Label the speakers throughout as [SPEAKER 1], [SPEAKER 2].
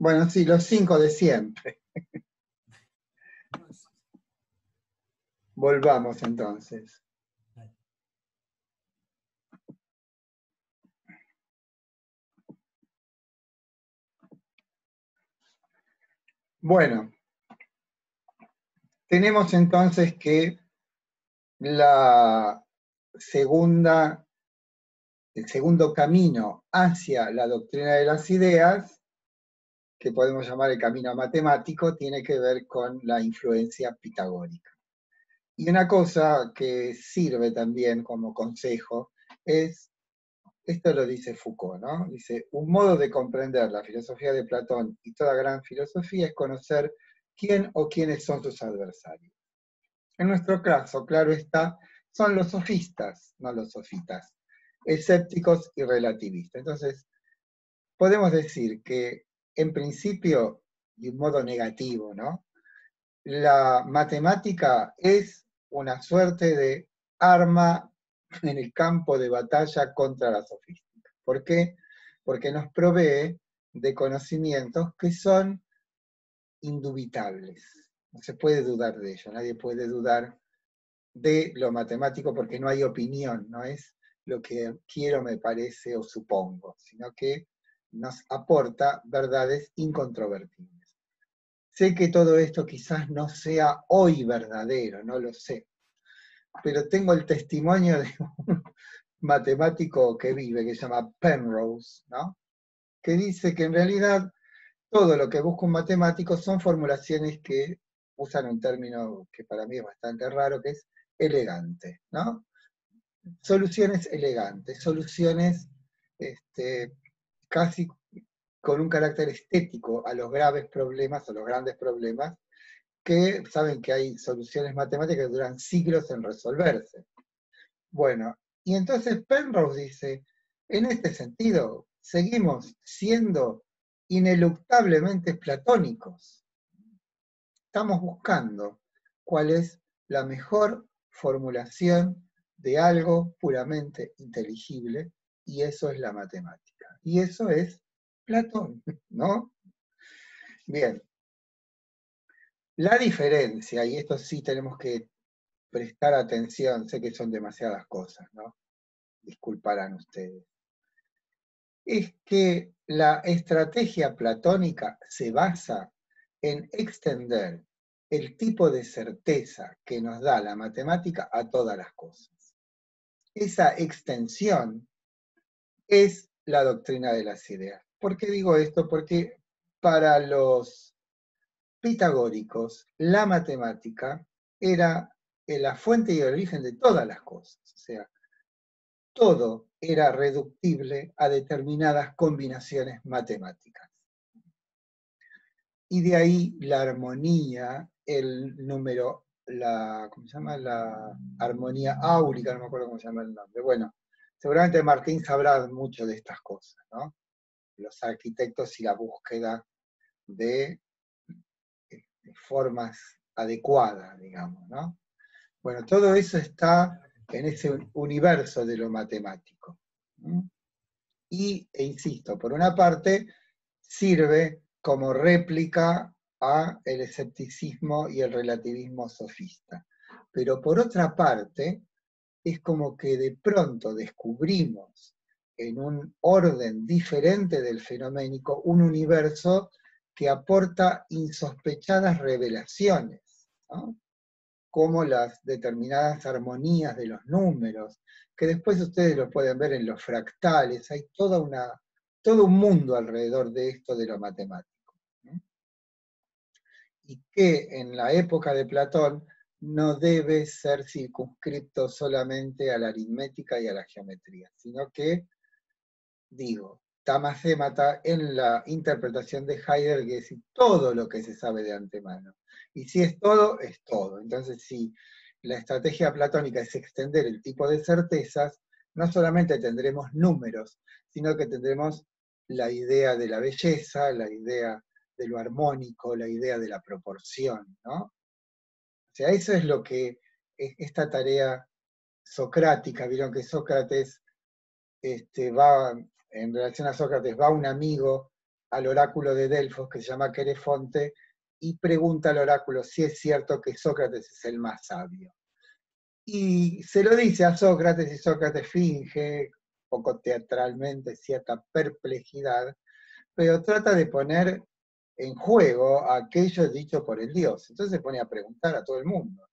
[SPEAKER 1] Bueno, sí, los 5 de siempre. Volvamos entonces. Bueno, tenemos entonces que el segundo camino hacia la doctrina de las ideas, que podemos llamar el camino matemático, tiene que ver con la influencia pitagórica. Y una cosa que sirve también como consejo es, esto lo dice Foucault, ¿no? Dice, un modo de comprender la filosofía de Platón y toda gran filosofía es conocer quién o quiénes son sus adversarios. En nuestro caso, claro está, son los sofistas, no los sofitas, escépticos y relativistas. Entonces, podemos decir que, en principio, de un modo negativo, ¿no? La matemática es una suerte de arma en el campo de batalla contra la sofística. ¿Por qué? Porque nos provee de conocimientos que son indubitables. No se puede dudar de ello, nadie puede dudar de lo matemático porque no hay opinión, no es lo que quiero, me parece o supongo, sino que nos aporta verdades incontrovertibles. Sé que todo esto quizás no sea hoy verdadero, no lo sé, pero tengo el testimonio de un matemático que vive, que se llama Penrose, ¿no? Que dice que en realidad todo lo que busca un matemático son formulaciones que usan un término que para mí es bastante raro, que es elegante, ¿no? Soluciones elegantes, soluciones casi con un carácter estético a los graves problemas, a los grandes problemas, que saben que hay soluciones matemáticas que duran siglos en resolverse. Bueno, y entonces Penrose dice, en este sentido, seguimos siendo ineluctablemente platónicos. Estamos buscando cuál es la mejor formulación de algo puramente inteligible, y eso es la matemática. Y eso es Platón, ¿no? Bien. La diferencia, y esto sí tenemos que prestar atención, sé que son demasiadas cosas, ¿no? Disculparán ustedes. Es que la estrategia platónica se basa en extender el tipo de certeza que nos da la matemática a todas las cosas. Esa extensión es la doctrina de las ideas. ¿Por qué digo esto? Porque para los pitagóricos la matemática era la fuente y el origen de todas las cosas. O sea, todo era reductible a determinadas combinaciones matemáticas. Y de ahí la armonía, el número, ¿cómo se llama? La armonía áurica, no me acuerdo cómo se llama el nombre. Bueno, seguramente Martín sabrá mucho de estas cosas, ¿no? Los arquitectos y la búsqueda de formas adecuadas, digamos, ¿no? Bueno, todo eso está en ese universo de lo matemático. E insisto, por una parte, sirve como réplica a el escepticismo y el relativismo sofista. Pero por otra parte, es como que de pronto descubrimos en un orden diferente del fenoménico un universo que aporta insospechadas revelaciones, ¿no? Como las determinadas armonías de los números, que después ustedes lo pueden ver en los fractales, hay todo un mundo alrededor de esto de lo matemático, ¿no? Y que en la época de Platón no debe ser circunscripto solamente a la aritmética y a la geometría, sino que, digo, tamassémata en la interpretación de Heidegger, que es todo lo que se sabe de antemano. Y si es todo, es todo. Entonces, si la estrategia platónica es extender el tipo de certezas, no solamente tendremos números, sino que tendremos la idea de la belleza, la idea de lo armónico, la idea de la proporción, ¿no? O sea, eso es lo que esta tarea socrática, vieron que Sócrates va, en relación a Sócrates, va un amigo al oráculo de Delfos, que se llama Querefonte, y pregunta al oráculo si es cierto que Sócrates es el más sabio. Y se lo dice a Sócrates, y Sócrates finge, poco teatralmente, cierta perplejidad, pero trata de poner en juego aquello dicho por el dios. Entonces se pone a preguntar a todo el mundo.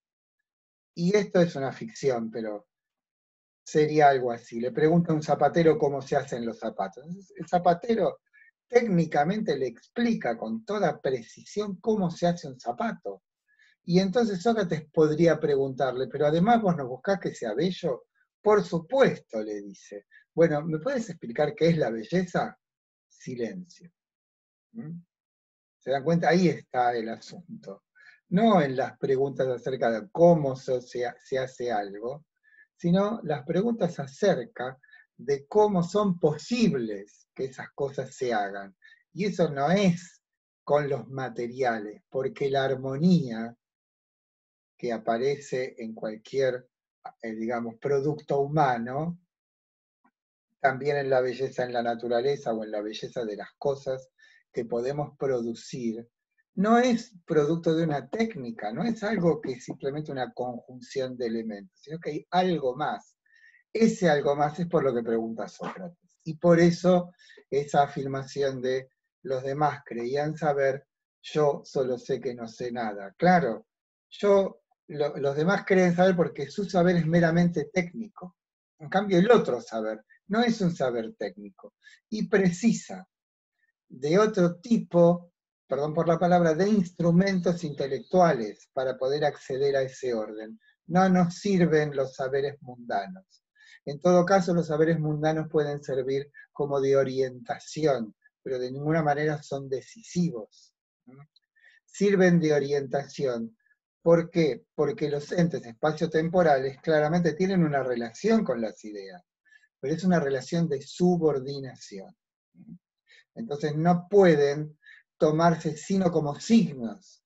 [SPEAKER 1] Y esto es una ficción, pero sería algo así. Le pregunta a un zapatero cómo se hacen los zapatos. Entonces, el zapatero técnicamente le explica con toda precisión cómo se hace un zapato. Y entonces Sócrates podría preguntarle, pero además vos no buscás que sea bello. Por supuesto, le dice. Bueno, ¿me puedes explicar qué es la belleza? Silencio. ¿Mm? ¿Se dan cuenta? Ahí está el asunto. No en las preguntas acerca de cómo se hace algo, sino las preguntas acerca de cómo son posibles que esas cosas se hagan. Y eso no es con los materiales, porque la armonía que aparece en cualquier, digamos, producto humano, también en la belleza en la naturaleza o en la belleza de las cosas que podemos producir, no es producto de una técnica, no es algo que es simplemente una conjunción de elementos, sino que hay algo más. Ese algo más es por lo que pregunta Sócrates. Y por eso esa afirmación de los demás creían saber, yo solo sé que no sé nada. Claro, los demás creen saber porque su saber es meramente técnico. En cambio, el otro saber no es un saber técnico y precisa de otro tipo, perdón por la palabra, de instrumentos intelectuales para poder acceder a ese orden. No nos sirven los saberes mundanos. En todo caso, los saberes mundanos pueden servir como de orientación, pero de ninguna manera son decisivos. Sirven de orientación. ¿Por qué? Porque los entes espaciotemporales claramente tienen una relación con las ideas, pero es una relación de subordinación. Entonces no pueden tomarse sino como signos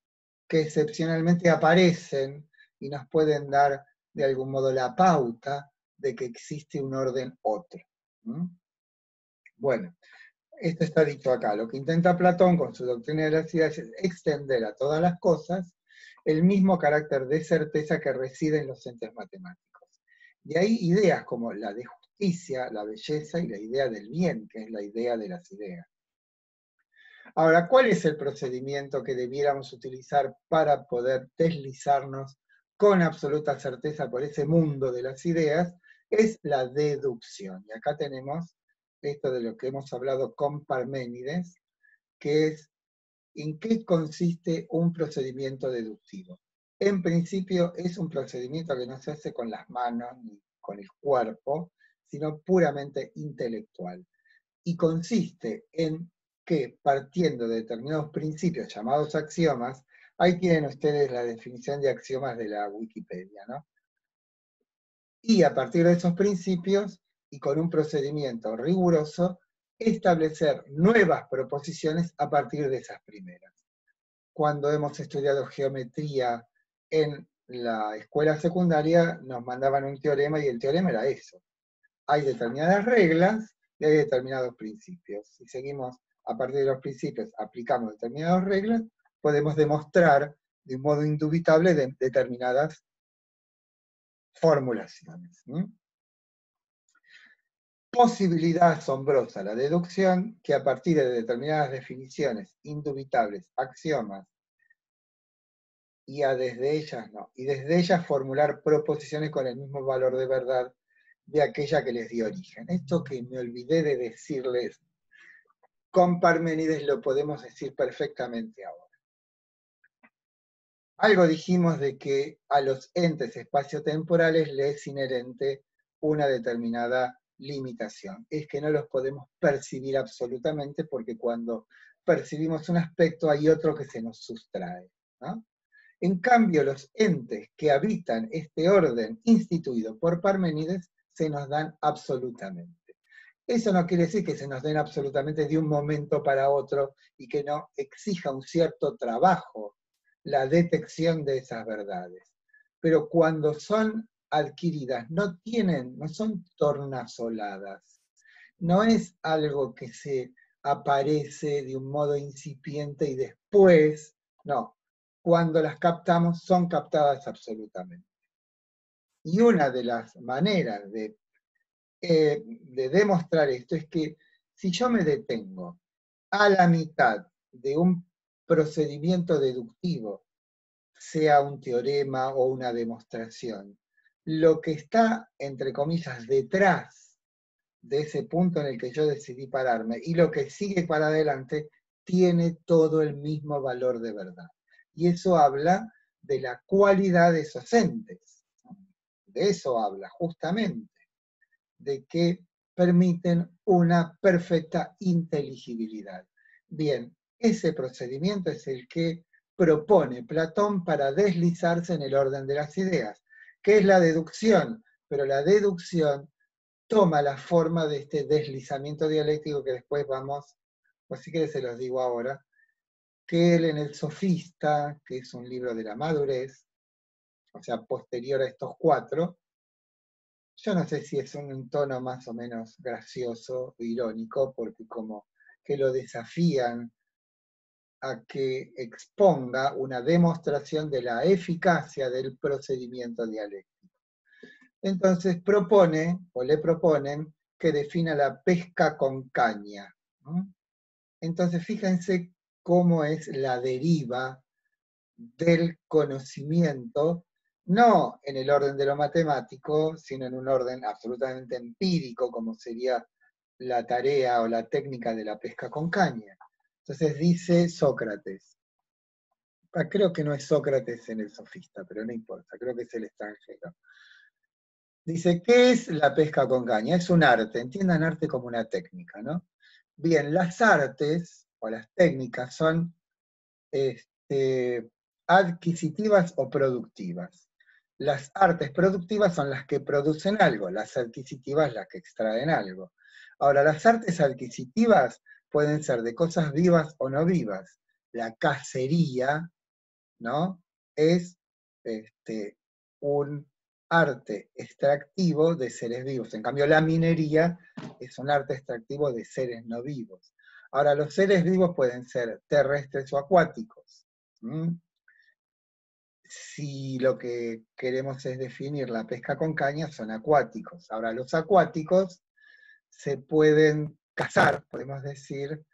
[SPEAKER 1] que excepcionalmente aparecen y nos pueden dar de algún modo la pauta de que existe un orden otro. Bueno, esto está dicho acá. Lo que intenta Platón con su doctrina de las ideas es extender a todas las cosas el mismo carácter de certeza que reside en los entes matemáticos. De ahí ideas como la de justicia, la belleza y la idea del bien, que es la idea de las ideas. Ahora, ¿cuál es el procedimiento que debiéramos utilizar para poder deslizarnos con absoluta certeza por ese mundo de las ideas? Es la deducción. Y acá tenemos esto de lo que hemos hablado con Parménides, que es en qué consiste un procedimiento deductivo. En principio es un procedimiento que no se hace con las manos ni con el cuerpo, sino puramente intelectual. Y consiste en que, partiendo de determinados principios llamados axiomas, ahí tienen ustedes la definición de axiomas de la Wikipedia, ¿no? Y a partir de esos principios, y con un procedimiento riguroso, establecer nuevas proposiciones a partir de esas primeras. Cuando hemos estudiado geometría en la escuela secundaria, nos mandaban un teorema y el teorema era eso. Hay determinadas reglas y hay determinados principios. Si seguimos a partir de los principios, aplicamos determinadas reglas, podemos demostrar de un modo indubitable determinadas formulaciones. Posibilidad asombrosa la deducción, que a partir de determinadas definiciones indubitables, axiomas, y desde ellas formular proposiciones con el mismo valor de verdad de aquella que les dio origen. Esto que me olvidé de decirles, con Parménides lo podemos decir perfectamente ahora. Algo dijimos de que a los entes espaciotemporales les es inherente una determinada limitación. Es que no los podemos percibir absolutamente porque cuando percibimos un aspecto hay otro que se nos sustrae, ¿no? En cambio, los entes que habitan este orden instituido por Parménides se nos dan absolutamente. Eso no quiere decir que se nos den absolutamente de un momento para otro y que no exija un cierto trabajo la detección de esas verdades. Pero cuando son adquiridas, no son tornasoladas. No es algo que se aparece de un modo incipiente y después, no, cuando las captamos son captadas absolutamente. Y una de las maneras de demostrar esto es que si yo me detengo a la mitad de un procedimiento deductivo, sea un teorema o una demostración, lo que está, entre comillas, detrás de ese punto en el que yo decidí pararme y lo que sigue para adelante tiene todo el mismo valor de verdad. Y eso habla de la cualidad de esos entes. De eso habla, justamente, de que permiten una perfecta inteligibilidad. Bien, ese procedimiento es el que propone Platón para deslizarse en el orden de las ideas, que es la deducción, pero la deducción toma la forma de este deslizamiento dialéctico que después vamos, pues si quieres se los digo ahora, que él en El Sofista, que es un libro de la madurez, o sea, posterior a estos cuatro, yo no sé si es un tono más o menos gracioso, irónico, porque como que lo desafían a que exponga una demostración de la eficacia del procedimiento dialéctico. Entonces propone, o le proponen, que defina la pesca con caña, ¿no? Entonces fíjense cómo es la deriva del conocimiento, no en el orden de lo matemático, sino en un orden absolutamente empírico, como sería la tarea o la técnica de la pesca con caña. Entonces dice Sócrates, creo que no es Sócrates en El Sofista, pero no importa, creo que es el extranjero. Dice, ¿qué es la pesca con caña? Es un arte, entiendan arte como una técnica, ¿no? Bien, las artes o las técnicas son adquisitivas o productivas. Las artes productivas son las que producen algo, las adquisitivas las que extraen algo. Ahora, las artes adquisitivas pueden ser de cosas vivas o no vivas. La cacería, ¿no? Es un arte extractivo de seres vivos. En cambio, la minería es un arte extractivo de seres no vivos. Ahora, los seres vivos pueden ser terrestres o acuáticos. Si lo que queremos es definir la pesca con caña, son acuáticos. Ahora, los acuáticos se pueden cazar, podemos decir,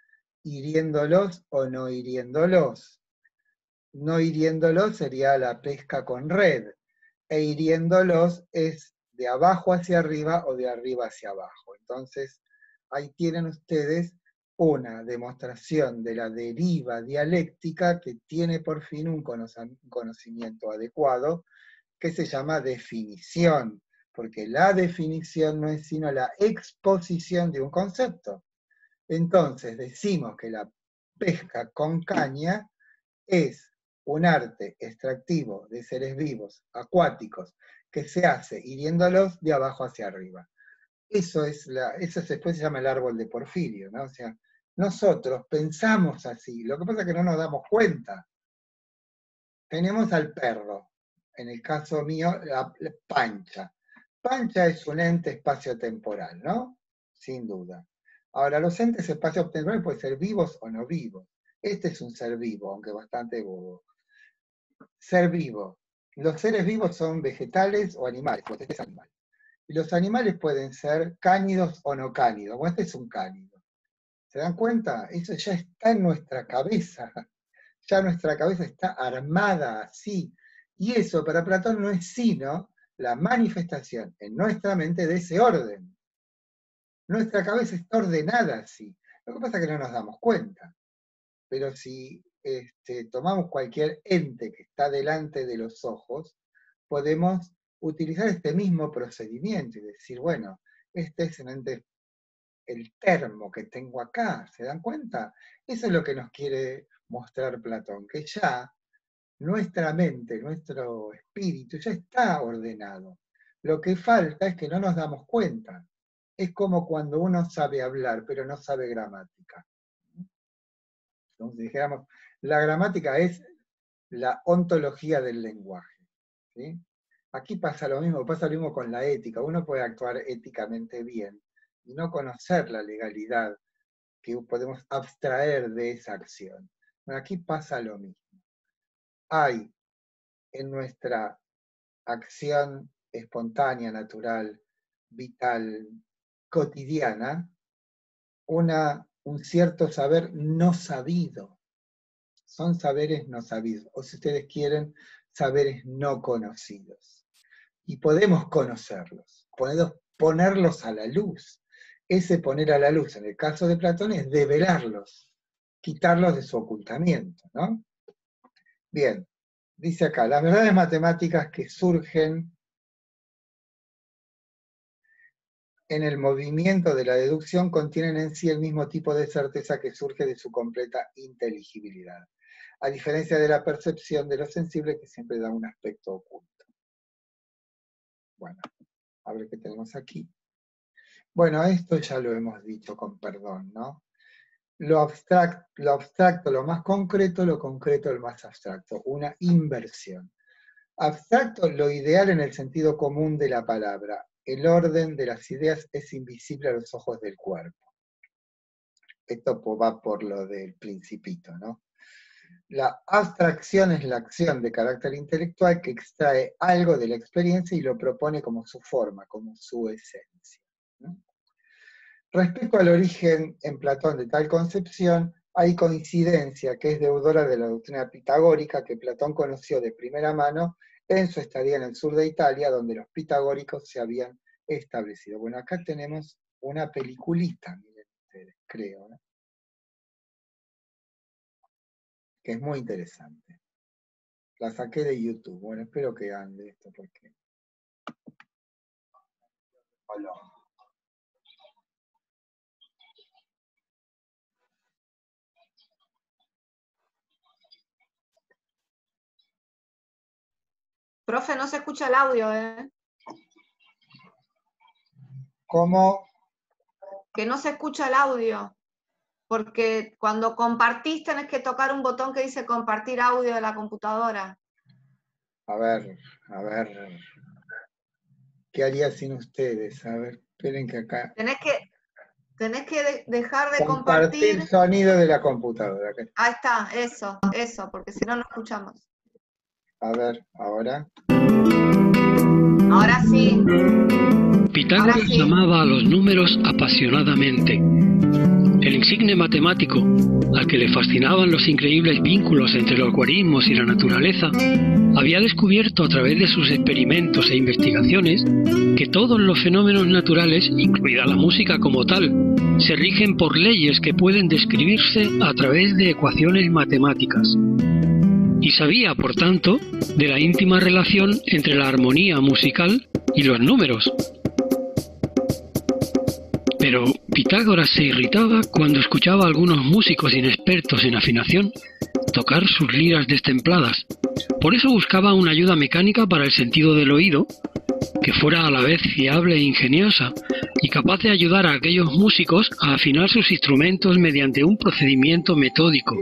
[SPEAKER 1] hiriéndolos o no hiriéndolos. No hiriéndolos sería la pesca con red, e hiriéndolos es de abajo hacia arriba o de arriba hacia abajo. Entonces, ahí tienen ustedes una demostración de la deriva dialéctica que tiene por fin un conocimiento adecuado, que se llama definición, porque la definición no es sino la exposición de un concepto. Entonces, decimos que la pesca con caña es un arte extractivo de seres vivos, acuáticos, que se hace hiriéndolos de abajo hacia arriba. Eso después se llama el árbol de Porfirio, ¿no? O sea, nosotros pensamos así, lo que pasa es que no nos damos cuenta. Tenemos al perro, en el caso mío, la Pancha. Pancha es un ente espaciotemporal, ¿no? Sin duda. Ahora, los entes espaciotemporales pueden ser vivos o no vivos. Este es un ser vivo, aunque bastante bobo. Ser vivo. Los seres vivos son vegetales o animales, pues este es animal. Y los animales pueden ser cánidos o no cánidos. Bueno, este es un cánido. ¿Se dan cuenta? Eso ya está en nuestra cabeza. Ya nuestra cabeza está armada así. Y eso para Platón no es sino la manifestación en nuestra mente de ese orden. Nuestra cabeza está ordenada así. Lo que pasa es que no nos damos cuenta. Pero si tomamos cualquier ente que está delante de los ojos, podemos utilizar este mismo procedimiento y decir, bueno, este es el ente, el termo que tengo acá, ¿se dan cuenta? Eso es lo que nos quiere mostrar Platón, que ya nuestra mente, nuestro espíritu ya está ordenado. Lo que falta es que no nos damos cuenta. Es como cuando uno sabe hablar, pero no sabe gramática. Entonces, dijéramos, la gramática es la ontología del lenguaje. ¿Sí? Aquí pasa lo mismo con la ética. Uno puede actuar éticamente bien y no conocer la legalidad que podemos abstraer de esa acción. Bueno, aquí pasa lo mismo. Hay en nuestra acción espontánea, natural, vital, cotidiana, un cierto saber no sabido. Son saberes no sabidos, o si ustedes quieren, saberes no conocidos. Y podemos conocerlos, podemos ponerlos a la luz. Ese poner a la luz, en el caso de Platón, es develarlos, quitarlos de su ocultamiento, ¿no? Bien, dice acá, las verdades matemáticas que surgen en el movimiento de la deducción contienen en sí el mismo tipo de certeza que surge de su completa inteligibilidad, a diferencia de la percepción de lo sensible que siempre da un aspecto oculto. Bueno, a ver qué tenemos aquí. Bueno, esto ya lo hemos dicho con perdón, ¿no? Lo abstracto, lo más concreto, lo concreto, el más abstracto. Una inversión. Abstracto, lo ideal en el sentido común de la palabra. El orden de las ideas es invisible a los ojos del cuerpo. Esto va por lo del Principito, ¿no? La abstracción es la acción de carácter intelectual que extrae algo de la experiencia y lo propone como su forma, como su esencia, ¿no? Respecto al origen en Platón de tal concepción, hay coincidencia que es deudora de la doctrina pitagórica que Platón conoció de primera mano en su estadía en el sur de Italia, donde los pitagóricos se habían establecido. Bueno, acá tenemos una peliculita, miren ustedes, creo, ¿no? Que es muy interesante. La saqué de YouTube. Bueno, espero que ande esto porque... Hola.
[SPEAKER 2] Profe, no se escucha el audio, ¿eh?
[SPEAKER 1] ¿Cómo?
[SPEAKER 2] Que no se escucha el audio, porque cuando compartís tenés que tocar un botón que dice compartir audio de la computadora.
[SPEAKER 1] A ver. ¿Qué haría sin ustedes? A ver, esperen que acá...
[SPEAKER 2] Tenés que dejar de
[SPEAKER 1] Compartir
[SPEAKER 2] compartir.
[SPEAKER 1] sonido de la computadora.
[SPEAKER 2] Ahí está, eso, porque si no, no escuchamos.
[SPEAKER 1] A ver, ahora.
[SPEAKER 2] Ahora sí.
[SPEAKER 3] Pitágoras amaba a los números apasionadamente. El insigne matemático, al que le fascinaban los increíbles vínculos entre los guarismos y la naturaleza, había descubierto a través de sus experimentos e investigaciones que todos los fenómenos naturales, incluida la música como tal, se rigen por leyes que pueden describirse a través de ecuaciones matemáticas. Y sabía, por tanto, de la íntima relación entre la armonía musical y los números. Pero Pitágoras se irritaba cuando escuchaba a algunos músicos inexpertos en afinación tocar sus liras destempladas. Por eso buscaba una ayuda mecánica para el sentido del oído, que fuera a la vez fiable e ingeniosa, y capaz de ayudar a aquellos músicos a afinar sus instrumentos mediante un procedimiento metódico.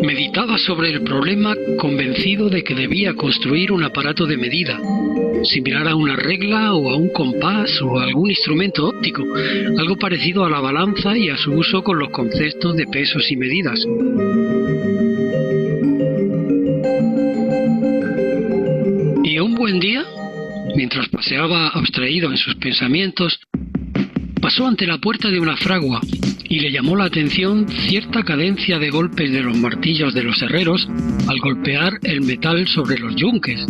[SPEAKER 3] Meditaba sobre el problema convencido de que debía construir un aparato de medida, similar a una regla o a un compás o a algún instrumento óptico, algo parecido a la balanza y a su uso con los conceptos de pesos y medidas. Y un buen día, mientras paseaba abstraído en sus pensamientos, pasó ante la puerta de una fragua y le llamó la atención cierta cadencia de golpes de los martillos de los herreros al golpear el metal sobre los yunques.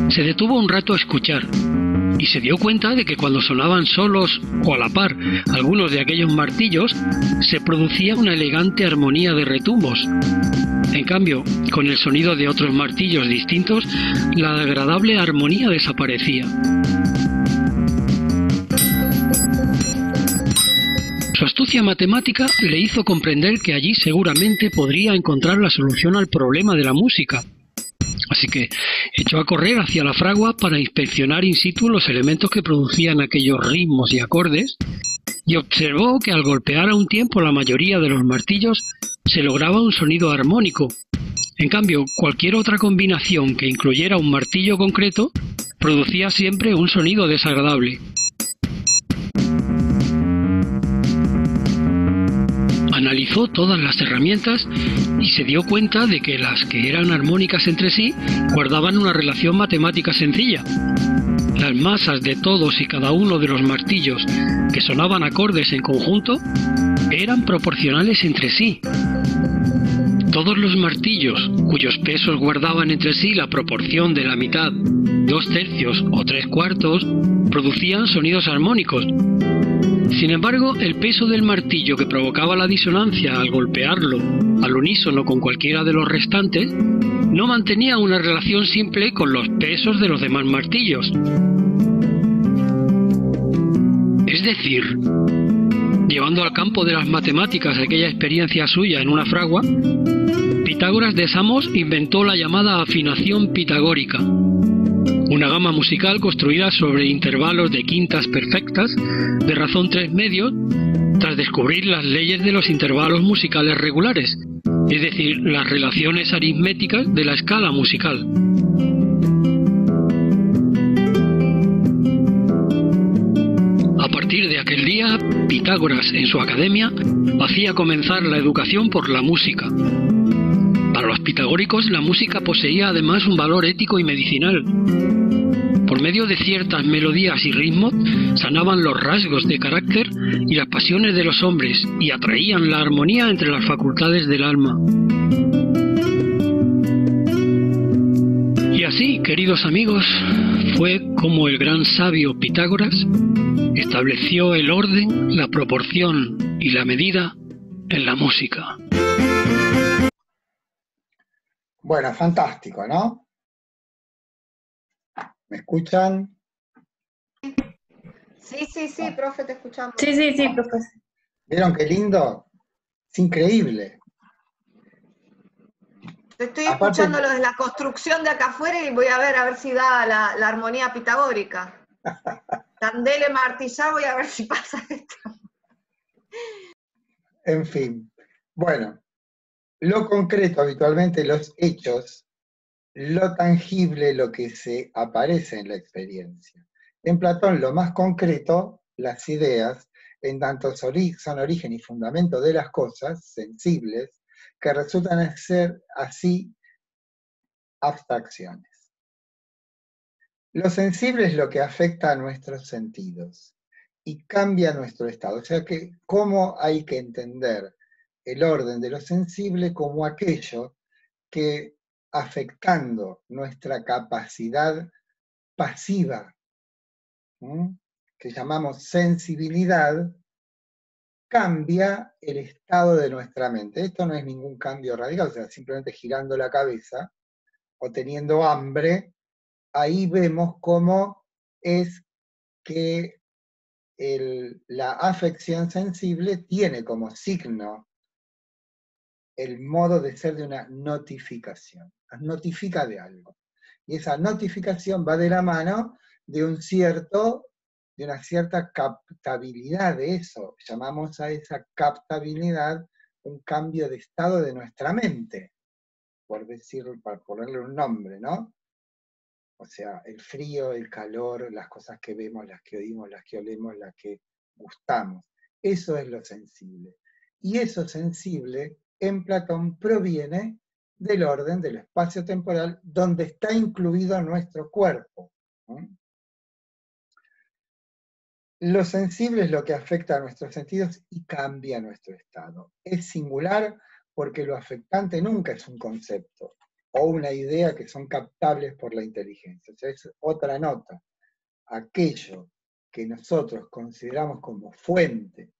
[SPEAKER 3] Se detuvo un rato a escuchar y se dio cuenta de que cuando sonaban solos o a la par algunos de aquellos martillos, se producía una elegante armonía de retumbos. En cambio, con el sonido de otros martillos distintos, la agradable armonía desaparecía. Su astucia matemática le hizo comprender que allí seguramente podría encontrar la solución al problema de la música. Así que echó a correr hacia la fragua para inspeccionar in situ los elementos que producían aquellos ritmos y acordes, y observó que al golpear a un tiempo la mayoría de los martillos se lograba un sonido armónico, En cambio, cualquier otra combinación que incluyera un martillo concreto producía siempre un sonido desagradable. Analizó todas las herramientas y se dio cuenta de que las que eran armónicas entre sí guardaban una relación matemática sencilla. Las masas de todos y cada uno de los martillos que sonaban acordes en conjunto eran proporcionales entre sí. Todos los martillos cuyos pesos guardaban entre sí la proporción de la mitad, 2/3 o 3/4, producían sonidos armónicos. Sin embargo, el peso del martillo que provocaba la disonancia al golpearlo al unísono con cualquiera de los restantes no mantenía una relación simple con los pesos de los demás martillos. Es decir, llevando al campo de las matemáticas aquella experiencia suya en una fragua, Pitágoras de Samos inventó la llamada afinación pitagórica, una gama musical construida sobre intervalos de quintas perfectas de razón 3/2, tras descubrir las leyes de los intervalos musicales regulares, es decir, las relaciones aritméticas de la escala musical. A partir de aquel día, Pitágoras en su academia hacía comenzar la educación por la música. Para los pitagóricos, la música poseía además un valor ético y medicinal. Por medio de ciertas melodías y ritmos, sanaban los rasgos de carácter y las pasiones de los hombres y atraían la armonía entre las facultades del alma. Y así, queridos amigos, fue como el gran sabio Pitágoras estableció el orden, la proporción y la medida en la música.
[SPEAKER 1] Bueno, fantástico, ¿no? ¿Me escuchan?
[SPEAKER 2] Sí, profe, te escuchamos.
[SPEAKER 4] Sí, profe.
[SPEAKER 1] ¿Vieron qué lindo? Es increíble.
[SPEAKER 2] Te estoy
[SPEAKER 1] Aparte,
[SPEAKER 2] escuchando lo de la construcción de acá afuera y voy a ver si da la armonía pitagórica. Candele martillar, voy a ver si pasa esto.
[SPEAKER 1] En fin. Bueno, lo concreto, habitualmente los hechos, lo tangible, lo que se aparece en la experiencia. En Platón, lo más concreto, las ideas, en tanto son origen y fundamento de las cosas sensibles, que resultan ser así abstracciones. Lo sensible es lo que afecta a nuestros sentidos y cambia nuestro estado. O sea que, ¿cómo hay que entender el orden de lo sensible como aquello que, afectando nuestra capacidad pasiva, que llamamos sensibilidad, cambia el estado de nuestra mente? Esto no es ningún cambio radical, o sea, simplemente girando la cabeza o teniendo hambre, ahí vemos cómo es que la afección sensible tiene como signo el modo de ser de una notificación. Nos notifica de algo. Y esa notificación va de la mano de una cierta captabilidad de eso. Llamamos a esa captabilidad un cambio de estado de nuestra mente, por ponerle un nombre, ¿no? O sea, el frío, el calor, las cosas que vemos, las que oímos, las que olemos, las que gustamos. Eso es lo sensible. Y eso sensible, en Platón, proviene del orden del espacio temporal donde está incluido nuestro cuerpo. Lo sensible es lo que afecta a nuestros sentidos y cambia nuestro estado. Es singular porque lo afectante nunca es un concepto o una idea que son captables por la inteligencia. O sea, es otra nota. Aquello que nosotros consideramos como fuente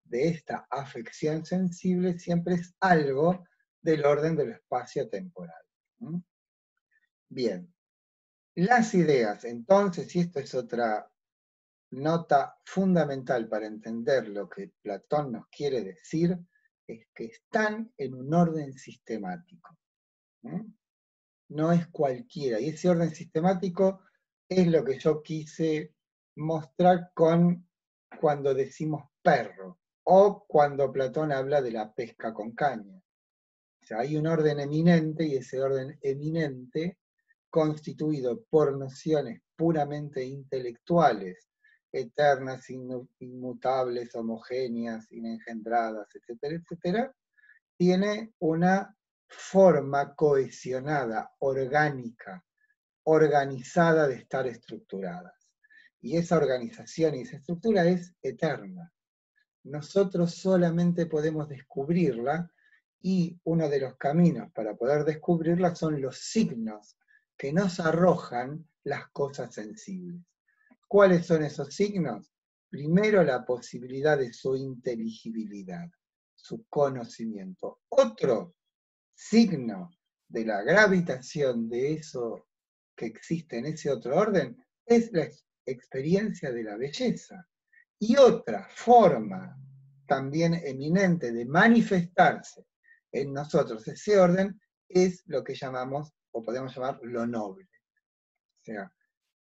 [SPEAKER 1] de esta afección sensible siempre es algo del orden del espacio temporal. Bien. Las ideas, entonces, y esto es otra nota fundamental para entender lo que Platón nos quiere decir, es que están en un orden sistemático. No es cualquiera. Y ese orden sistemático es lo que yo quise mostrar cuando decimos perro, o cuando Platón habla de la pesca con caña. sea, hay un orden eminente y ese orden eminente constituido por nociones puramente intelectuales, eternas, inmutables, homogéneas, inengendradas, etcétera, etcétera, tiene una forma cohesionada, orgánica, organizada de estar estructuradas. Y esa organización y esa estructura es eterna. Nosotros solamente podemos descubrirla y uno de los caminos para poder descubrirla son los signos que nos arrojan las cosas sensibles. ¿Cuáles son esos signos? Primero, la posibilidad de su inteligibilidad, su conocimiento. Otro signo de la gravitación de eso que existe en ese otro orden es la experiencia de la belleza. Y otra forma también eminente de manifestarse en nosotros ese orden es lo que llamamos, o podemos llamar, lo noble. O sea,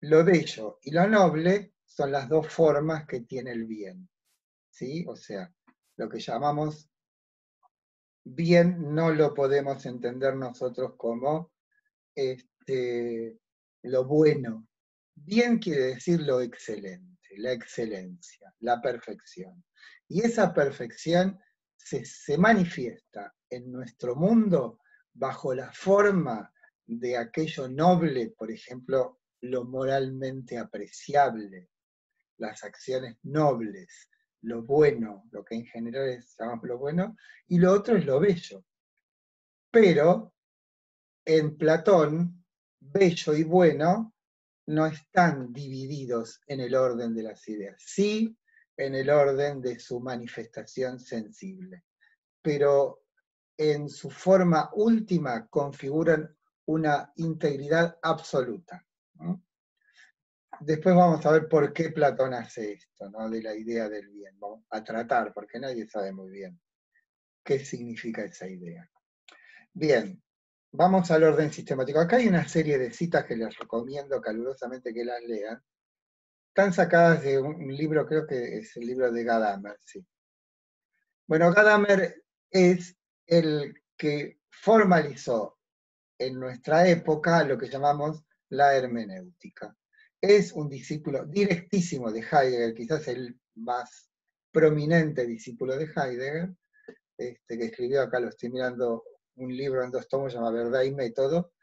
[SPEAKER 1] lo bello y lo noble son las dos formas que tiene el bien. ¿Sí? O sea, lo que llamamos bien no lo podemos entender nosotros como lo bueno. Bien quiere decir lo excelente, la excelencia, la perfección. Y esa perfección se manifiesta en nuestro mundo bajo la forma de aquello noble, por ejemplo, lo moralmente apreciable, las acciones nobles, lo bueno, lo que en general llamamos lo bueno, y lo otro es lo bello. Pero en Platón, bello y bueno no están divididos en el orden de las ideas, sí en el orden de su manifestación sensible, pero en su forma última configuran una integridad absoluta, ¿no? Después vamos a ver por qué Platón hace esto, ¿no? De la idea del bien. Vamos a tratar, porque nadie sabe muy bien qué significa esa idea. Bien, vamos al orden sistemático. Acá hay una serie de citas que les recomiendo calurosamente que las lean. Están sacadas de un libro, creo que es el libro de Gadamer, sí. Bueno, Gadamer es el que formalizó en nuestra época lo que llamamos la hermenéutica. Es un discípulo directísimo de Heidegger, quizás el más prominente discípulo de Heidegger, que escribió, acá lo estoy mirando, un libro en 2 tomos llamado Verdad y Método,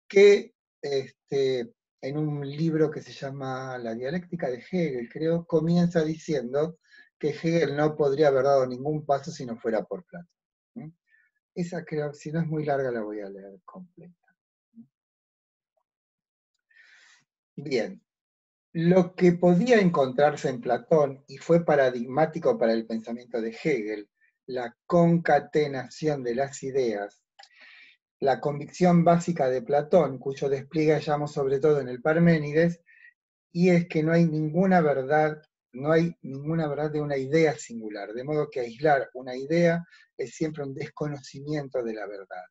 [SPEAKER 1] que en un libro que se llama La dialéctica de Hegel, creo, comienza diciendo que Hegel no podría haber dado ningún paso si no fuera por Platón. Esa creo, si no es muy larga, la voy a leer completa. Bien, lo que podía encontrarse en Platón, y fue paradigmático para el pensamiento de Hegel, la concatenación de las ideas, la convicción básica de Platón, cuyo despliegue hallamos sobre todo en el Parménides, y es que no hay ninguna verdad de una idea singular, de modo que aislar una idea es siempre un desconocimiento de la verdad.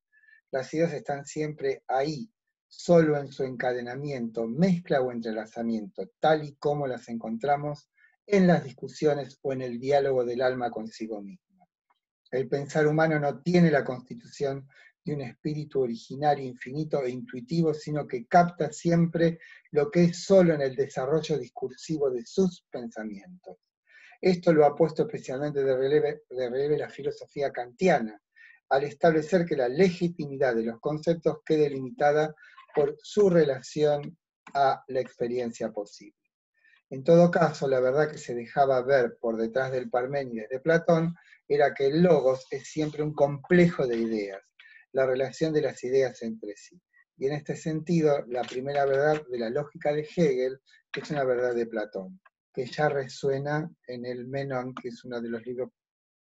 [SPEAKER 1] Las ideas están siempre ahí, solo en su encadenamiento, mezcla o entrelazamiento, tal y como las encontramos en las discusiones o en el diálogo del alma consigo misma. El pensar humano no tiene la constitución de un espíritu originario, infinito e intuitivo, sino que capta siempre lo que es solo en el desarrollo discursivo de sus pensamientos. Esto lo ha puesto especialmente de relieve la filosofía kantiana, al establecer que la legitimidad de los conceptos quede limitada por su relación a la experiencia posible. En todo caso, la verdad que se dejaba ver por detrás del Parménides de Platón era que el logos es siempre un complejo de ideas, la relación de las ideas entre sí. Y en este sentido, la primera verdad de la lógica de Hegel es una verdad de Platón, que ya resuena en el Menón, que es uno de los libros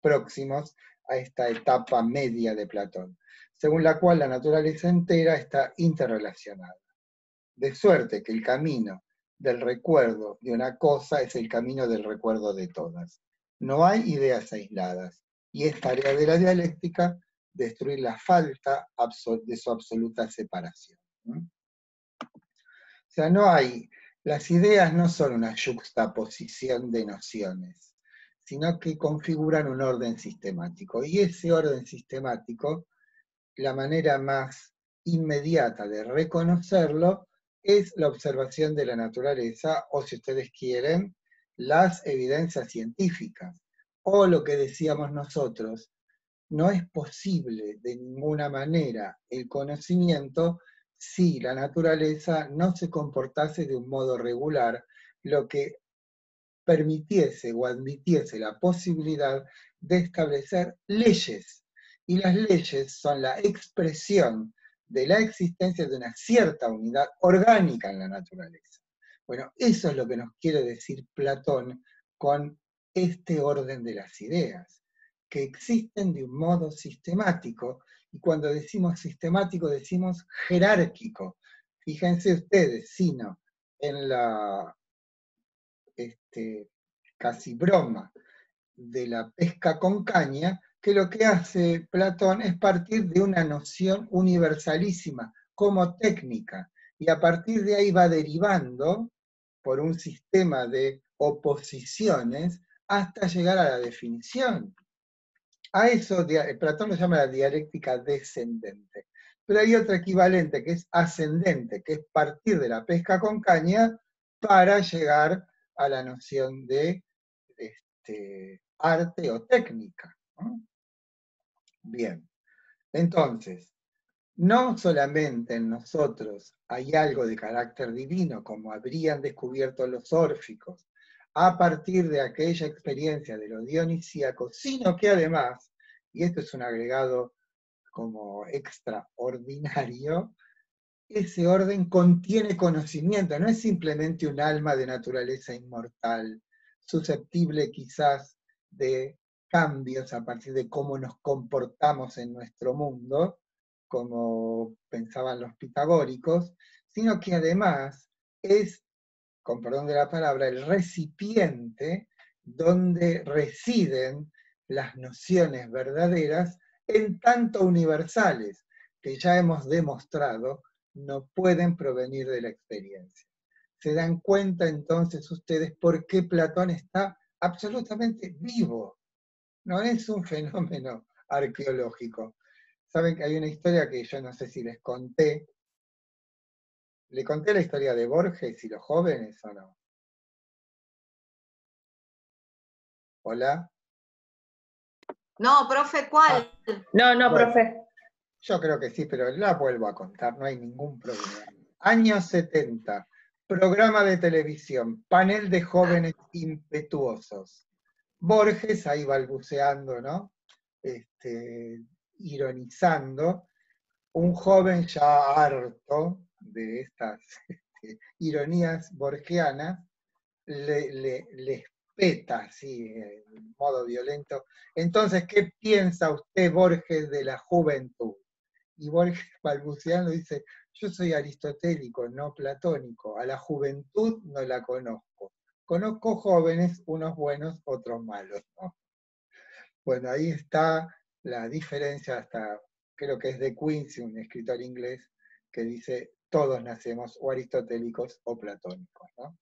[SPEAKER 1] próximos a esta etapa media de Platón, según la cual la naturaleza entera está interrelacionada. De suerte que el camino del recuerdo de una cosa es el camino del recuerdo de todas. No hay ideas aisladas, y es tarea de la dialéctica destruir la falta de su absoluta separación. O sea, las ideas no son una yuxtaposición de nociones, sino que configuran un orden sistemático. Y ese orden sistemático, la manera más inmediata de reconocerlo es la observación de la naturaleza, o si ustedes quieren, las evidencias científicas, o lo que decíamos nosotros, no es posible de ninguna manera el conocimiento si la naturaleza no se comportase de un modo regular, lo que permitiese o admitiese la posibilidad de establecer leyes. Y las leyes son la expresión de la existencia de una cierta unidad orgánica en la naturaleza. Bueno, eso es lo que nos quiere decir Platón con este orden de las ideas, que existen de un modo sistemático, y cuando decimos sistemático decimos jerárquico. Fíjense ustedes, sino en la casi broma de la pesca con caña, que lo que hace Platón es partir de una noción universalísima como técnica, y a partir de ahí va derivando por un sistema de oposiciones hasta llegar a la definición. A eso Platón lo llama la dialéctica descendente. Pero hay otra equivalente que es ascendente, que es partir de la pesca con caña para llegar a la noción de arte o técnica, ¿no? Bien, entonces, no solamente en nosotros hay algo de carácter divino, como habrían descubierto los órficos, a partir de aquella experiencia de lo dionisíaco, sino que además, y esto es un agregado como extraordinario, ese orden contiene conocimiento, no es simplemente un alma de naturaleza inmortal, susceptible quizás de cambios a partir de cómo nos comportamos en nuestro mundo, como pensaban los pitagóricos, sino que además es, con perdón de la palabra, el recipiente donde residen las nociones verdaderas, en tanto universales, que ya hemos demostrado no pueden provenir de la experiencia. Se dan cuenta entonces ustedes por qué Platón está absolutamente vivo. No es un fenómeno arqueológico. Saben que hay una historia que yo no sé si les conté. ¿Le conté la historia de Borges y los jóvenes o no? ¿Hola?
[SPEAKER 2] No, profe, ¿cuál?
[SPEAKER 4] No,
[SPEAKER 1] Bueno,
[SPEAKER 4] profe.
[SPEAKER 1] yo creo que sí, pero la vuelvo a contar, no hay ningún problema. Años 70, programa de televisión, panel de jóvenes impetuosos. Borges ahí balbuceando, ¿no? Ironizando. Un joven ya harto de estas ironías borgianas, le espeta así, en modo violento. Entonces, ¿qué piensa usted, Borges, de la juventud? Y Borges, balbuceando, dice, yo soy aristotélico, no platónico, a la juventud no la conozco. Conozco jóvenes, unos buenos, otros malos, ¿no? Bueno, ahí está la diferencia, hasta creo que es de Quincy, un escritor inglés, que dice, todos nacemos o aristotélicos o platónicos, ¿no?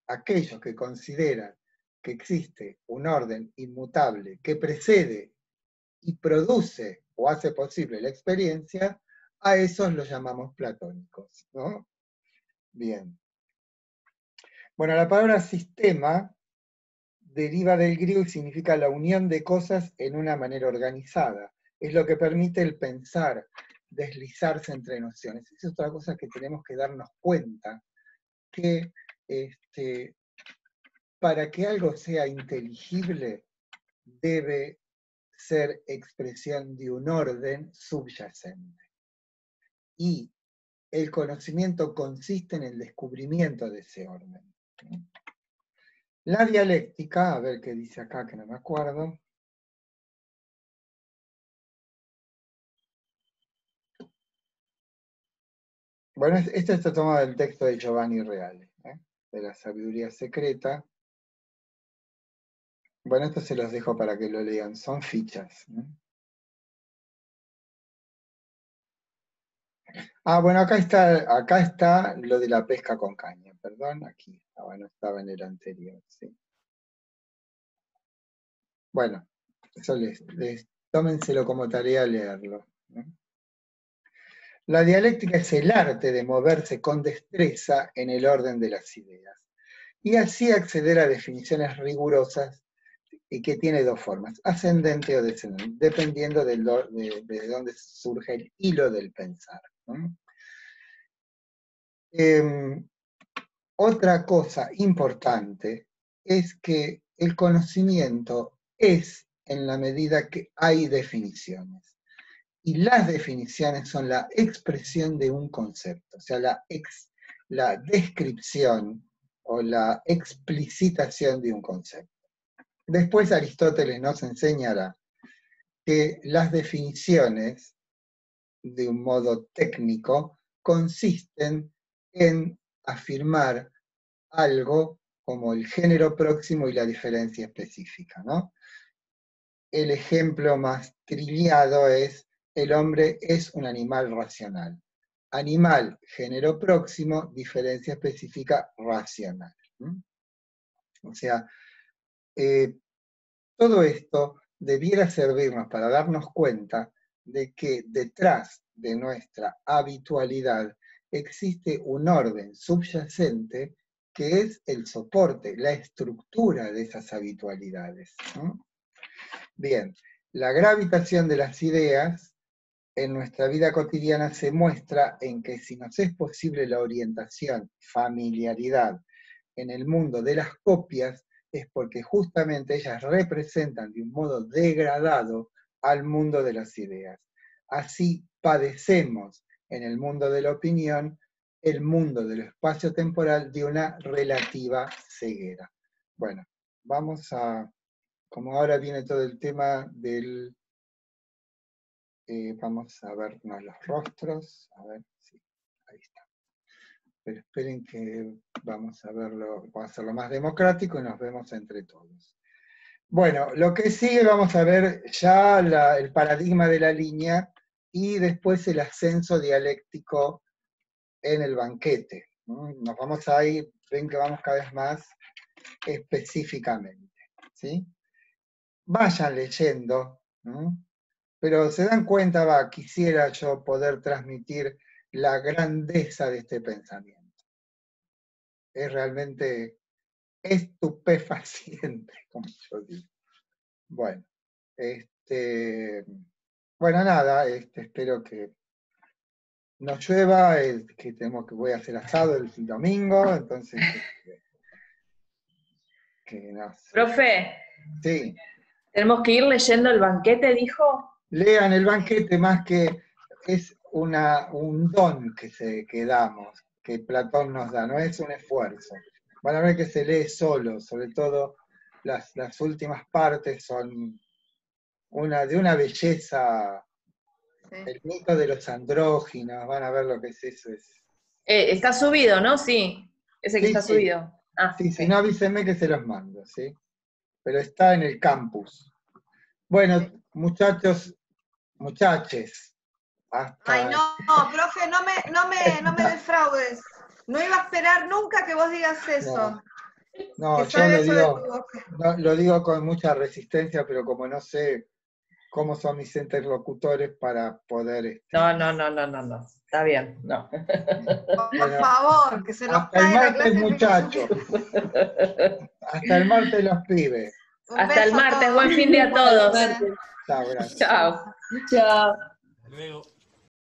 [SPEAKER 1] Aquellos que consideran que existe un orden inmutable que precede y produce o hace posible la experiencia, a esos los llamamos platónicos, ¿no? Bien. Bueno, la palabra sistema deriva del griego y significa la unión de cosas en una manera organizada. Es lo que permite el pensar, deslizarse entre nociones. Esa es otra cosa que tenemos que darnos cuenta, que para que algo sea inteligible debe ser expresión de un orden subyacente. Y el conocimiento consiste en el descubrimiento de ese orden. La dialéctica, a ver qué dice acá que no me acuerdo. Bueno, esto está tomado del texto de Giovanni Reale, de la sabiduría secreta. Bueno, esto se los dejo para que lo lean, son fichas, ¿no? Ah, bueno, acá está lo de la pesca con caña, perdón, aquí estaba, no estaba en el anterior, sí. Bueno, eso tómenselo como tarea leerlo, ¿no? La dialéctica es el arte de moverse con destreza en el orden de las ideas, y así acceder a definiciones rigurosas, y que tiene dos formas, ascendente o descendente, dependiendo de dónde surge el hilo del pensar, ¿no? Otra cosa importante es que el conocimiento es en la medida que hay definiciones. Y las definiciones son la expresión de un concepto, o sea, la descripción o la explicitación de un concepto. Después Aristóteles nos enseñará que las definiciones, de un modo técnico, consisten en afirmar algo como el género próximo y la diferencia específica, ¿no? El ejemplo más trillado es: el hombre es un animal racional. Animal, género próximo, diferencia específica, racional. O sea, todo esto debiera servirnos para darnos cuenta de que detrás de nuestra habitualidad existe un orden subyacente que es el soporte, la estructura de esas habitualidades, ¿no? Bien, la gravitación de las ideas en nuestra vida cotidiana se muestra en que si nos es posible la orientación, familiaridad en el mundo de las copias, es porque justamente ellas representan de un modo degradado al mundo de las ideas. Así padecemos en el mundo de la opinión, el mundo del espacio temporal, de una relativa ceguera. Bueno, vamos a, como ahora viene todo el tema del... vamos a vernos los rostros, a ver, sí, ahí está. Pero esperen que vamos a verlo, vamos a hacerlo más democrático y nos vemos entre todos. Bueno, lo que sigue vamos a ver ya el paradigma de la línea y después el ascenso dialéctico en el banquete. Nos vamos a ir, ven que vamos cada vez más específicamente, ¿sí? Vayan leyendo, ¿no? Pero se dan cuenta, quisiera yo poder transmitir la grandeza de este pensamiento. Es realmente estupefaciente, como yo digo. Bueno, bueno, nada, espero que no llueva, voy a hacer asado el domingo, entonces, que no sé.
[SPEAKER 4] Profe,
[SPEAKER 1] Sí.
[SPEAKER 4] ¿tenemos que ir leyendo el banquete, dijo?
[SPEAKER 1] Lean el banquete, más que es un don que damos, que Platón nos da, no es un esfuerzo. Van a ver que se lee solo, sobre todo las últimas partes son de una belleza. Sí. El mito de los andróginos, van a ver lo que es eso.
[SPEAKER 4] Está subido, ¿no? Sí, ese que sí, está subido.
[SPEAKER 1] Ah, sí, si no avísenme que se los mando, ¿sí? Pero está en el campus. Bueno, sí. Muchachos, muchaches. Hasta...
[SPEAKER 2] Ay, no, profe, no me defraudes. No iba a esperar nunca que vos digas eso.
[SPEAKER 1] No, yo lo digo con mucha resistencia, pero como no sé cómo son mis interlocutores para poder...
[SPEAKER 4] No, está bien, no.
[SPEAKER 2] Por favor, que se nos
[SPEAKER 1] hasta el martes, muchachos. Hasta el martes, los pibes.
[SPEAKER 4] Hasta el martes, buen fin de a todos.
[SPEAKER 1] Chao, gracias.
[SPEAKER 4] Chao.
[SPEAKER 5] Chao. Hasta luego.